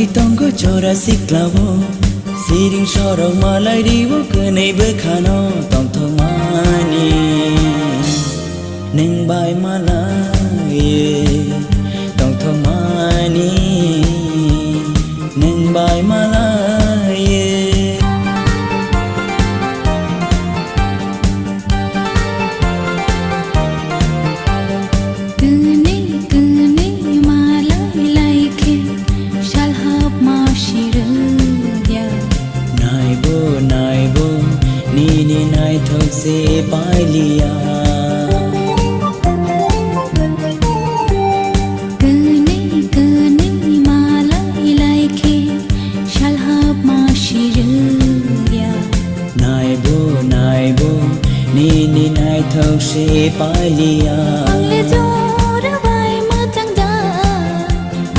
bari tongo chora siklavo siring sorong malai diwo kenai bekhano tong thomani neng bai malai tong thomani neng bai malai nai thok se pai liya kene mala ilai ke shalhab ma shirya nai bo ni nai thok se pai liya angle jora bai ma chang ja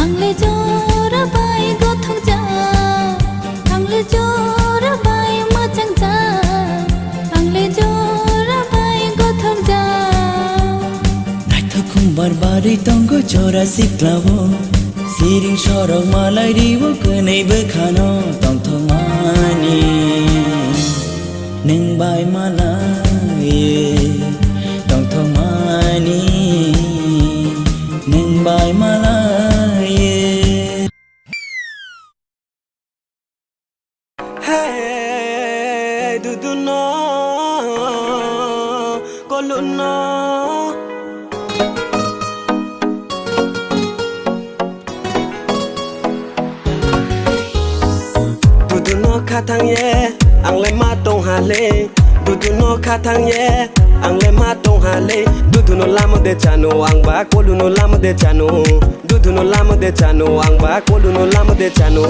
angle jora bai go thong ja angle jora bai ma chang ja bari tongo chora siklavo siring sorong malai diwo kenai bekhano tong thomani neng bai malai tong thomani neng bai malai hey du no koluno khatang ye ang le ma tong ha le du no khatang ye ang le ma tong ha le du no lam de chano ang ba ko lu no lam de chano du no lam de chano ang ba ko lu no lam de chano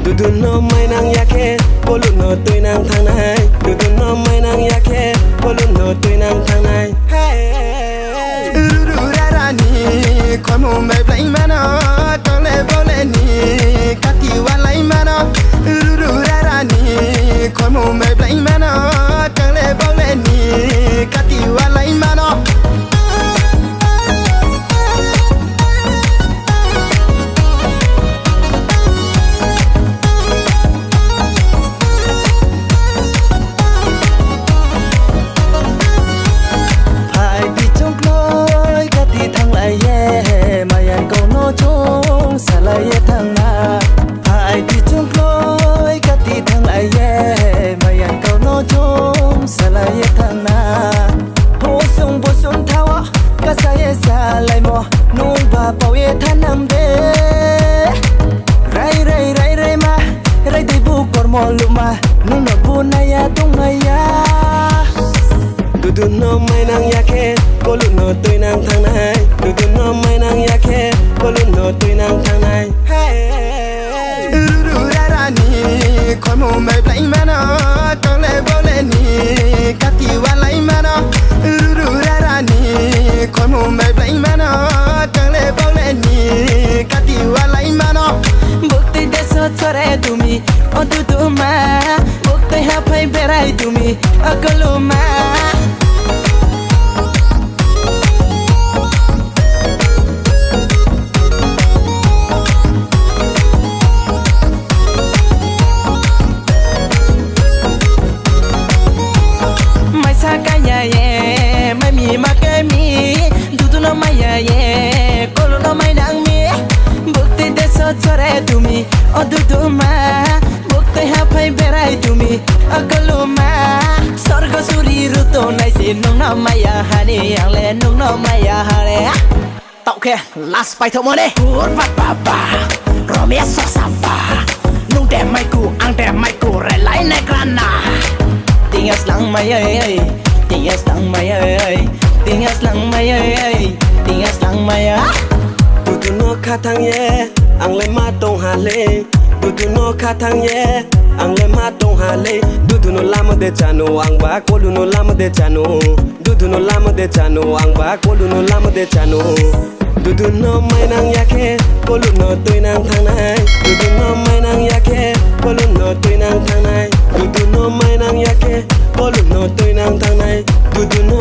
du no mai nang ya ke ko lu no toi nang thang nai du no mai nang ya ke ko lu no toi nang thang nai hey ru ra ra ni ko mo mai plai ma no to le bo le ni ka ti wa lai ma no ru ra ra ni ko mo mai plai ma no to le bo le ni ka ti wa lai ma no du no mai nang ya ke ko lu no toi nang thang nai du no mai nang ya ke ko lu no toi nang thang nai hey ru ra ra ni ko mo mai plai ma no to le bo le ni ka ti wa lai ma no ru ra ra ni ko mo mai plai ma no to le bo le ni ka ti wa lai ma no bukti de so chore tumi o tu ma bukti ha phai berai tumi akaluma chore tumi oduduma bukti ha phai berai tumi akaluma sorga suri ruto nai sin nong na maya hani yang le nong no maya hare tau ke last pai thong mo ne kur pa pa pa romia so samba nung de mai ku ang de mai ku re lai ne krana tingas lang mai ai tingas lang mai ai tingas lang mai ai tingas lang mai du no khatang ye ang le ma tong ha le du no khatang ye ang le ma tong ha le du no lam de chano ang ba ko lu no lam de chano du no lam de chano ang ba ko lu no lam de chano du no mai nang ya ke ko lu no toi nang thang nai du no mai nang ya ke ko lu no toi nang thang nai du no mai nang ya ke ko lu no toi nang thang nai du no